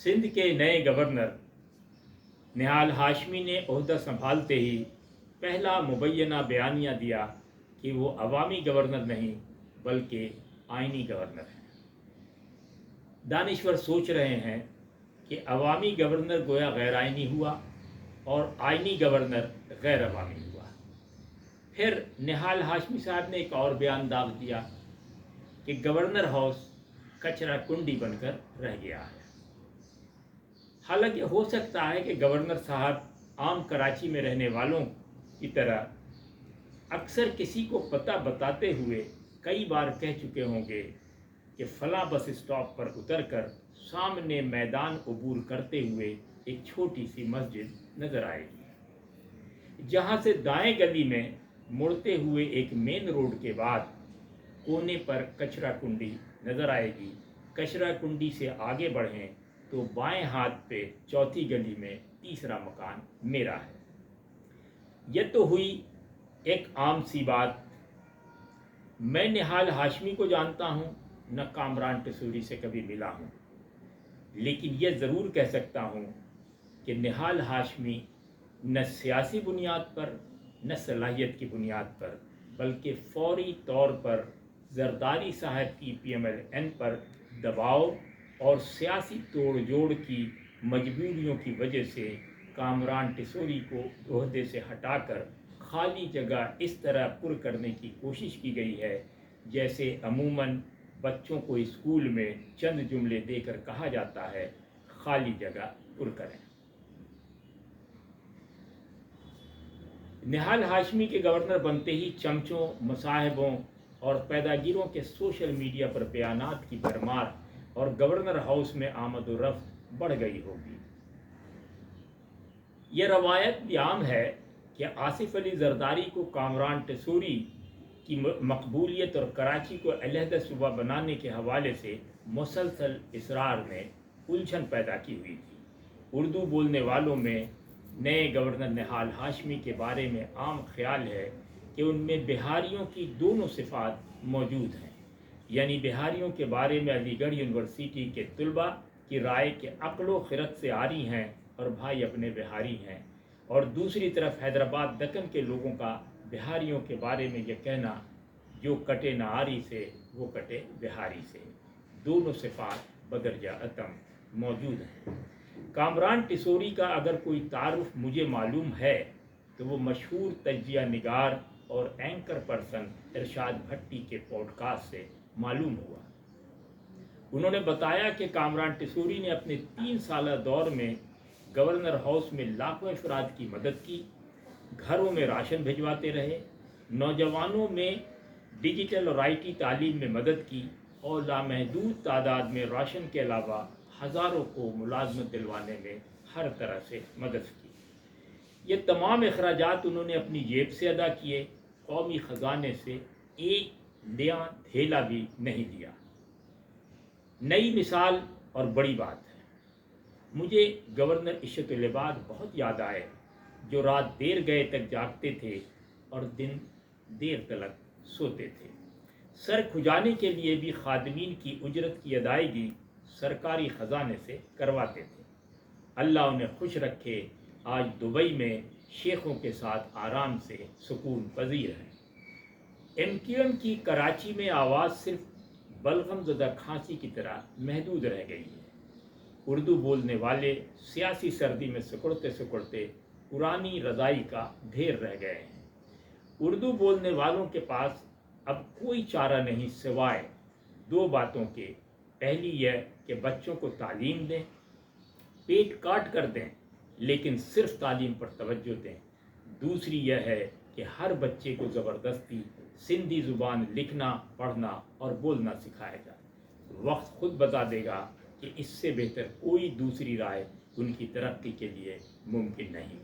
सिंध के नए गवर्नर निहाल हाशमी ने ओहदा संभालते ही पहला मुबैना बयानिया दिया कि वो अवामी गवर्नर नहीं बल्कि आइनी गवर्नर हैं। दानिश्वर सोच रहे हैं कि अवामी गवर्नर गोया गैर आइनी हुआ और आइनी गवर्नर गैर अवामी हुआ। फिर निहाल हाशमी साहब ने एक और बयान दाग दिया कि गवर्नर हाउस कचरा कुंडी बनकर रह गया है। हालांकि हो सकता है कि गवर्नर साहब आम कराची में रहने वालों की तरह अक्सर किसी को पता बताते हुए कई बार कह चुके होंगे कि फला बस स्टॉप पर उतरकर सामने मैदान अबूर करते हुए एक छोटी सी मस्जिद नज़र आएगी, जहां से दाएं गली में मुड़ते हुए एक मेन रोड के बाद कोने पर कचरा कुंडी नज़र आएगी। कचरा कुंडी से आगे बढ़ें तो बाएं हाथ पे चौथी गली में तीसरा मकान मेरा है। यह तो हुई एक आम सी बात। मैं निहाल हाशमी को जानता हूँ, न कामरान टिसूरी से कभी मिला हूँ, लेकिन यह ज़रूर कह सकता हूँ कि निहाल हाशमी न सियासी बुनियाद पर न सलाहियत की बुनियाद पर बल्कि फौरी तौर पर जरदारी साहब की PMLN पर दबाव और सियासी तोड़ जोड़ की मजबूरियों की वजह से कामरान टिसूरी को ओहदे से हटाकर खाली जगह इस तरह पुर करने की कोशिश की गई है जैसे अमूमन बच्चों को स्कूल में चंद जुमले देकर कहा जाता है, खाली जगह पुर करें। निहाल हाशमी के गवर्नर बनते ही चमचों, मुसाहिबों और पैदागिरों के सोशल मीडिया पर बयानात की भरमार और गवर्नर हाउस में आमद व रफ्त बढ़ गई होगी। यह रवायत भी आम है कि आसिफ अली जरदारी को कामरान टिसूरी की मकबूलियत और कराची को अलहदा सूबा बनाने के हवाले से मुसलसल इसरार ने उलझन पैदा की हुई थी। उर्दू बोलने वालों में नए गवर्नर निहाल हाशमी के बारे में आम ख्याल है कि उनमें बिहारियों की दोनों सिफात मौजूद हैं, यानी बिहारियों के बारे में अलीगढ़ यूनिवर्सिटी के तलबा की राय के अक्लो खिरत से आरी हैं और भाई अपने बिहारी हैं, और दूसरी तरफ हैदराबाद दक्कन के लोगों का बिहारियों के बारे में यह कहना, जो कटे न आरी से वो कटे बिहारी से। दोनों सिफात बदरजा अतम मौजूद हैं। कामरान टिसूरी का अगर कोई तारुफ मुझे मालूम है तो वो मशहूर तजिया निगार और एंकर पर्सन इरशाद भट्टी के पॉडकास्ट से मालूम हुआ। उन्होंने बताया कि कामरान टिसूरी ने अपने 3 साला दौर में गवर्नर हाउस में लाखों अफराद की मदद की, घरों में राशन भिजवाते रहे, नौजवानों में डिजिटल और IT तालीम में मदद की और लामहदूद तादाद में राशन के अलावा हज़ारों को मुलाजमत दिलवाने में हर तरह से मदद की। ये तमाम अखराजात उन्होंने अपनी जेब से अदा किए, कौमी ख़जाने से एक नया धेला भी नहीं दिया। नई मिसाल और बड़ी बात है। मुझे गवर्नर इश्शतुल इबाद बहुत याद आए, जो रात देर गए तक जागते थे और दिन देर तलक सोते थे। सर खुजाने के लिए भी खादमीन की उजरत की अदायगी सरकारी ख़जाने से करवाते थे। अल्लाह उन्हें खुश रखे, आज दुबई में शेखों के साथ आराम से सुकून पजीर हैं। MQM की कराची में आवाज़ सिर्फ बलगम ज़दा खांसी की तरह महदूद रह गई है। उर्दू बोलने वाले सियासी सर्दी में सिकुड़ते सिकुड़ते पुरानी रज़ाई का ढेर रह गए हैं। उर्दू बोलने वालों के पास अब कोई चारा नहीं सिवाय 2 बातों के। पहली यह कि बच्चों को तालीम दें, पेट काट कर दें, लेकिन सिर्फ तालीम पर तवज्जो दें। दूसरी यह है कि हर बच्चे को ज़बरदस्ती सिंधी ज़ुबान लिखना, पढ़ना और बोलना सिखाया जाए। वक्त खुद बता देगा कि इससे बेहतर कोई दूसरी राय उनकी तरक्की के लिए मुमकिन नहीं।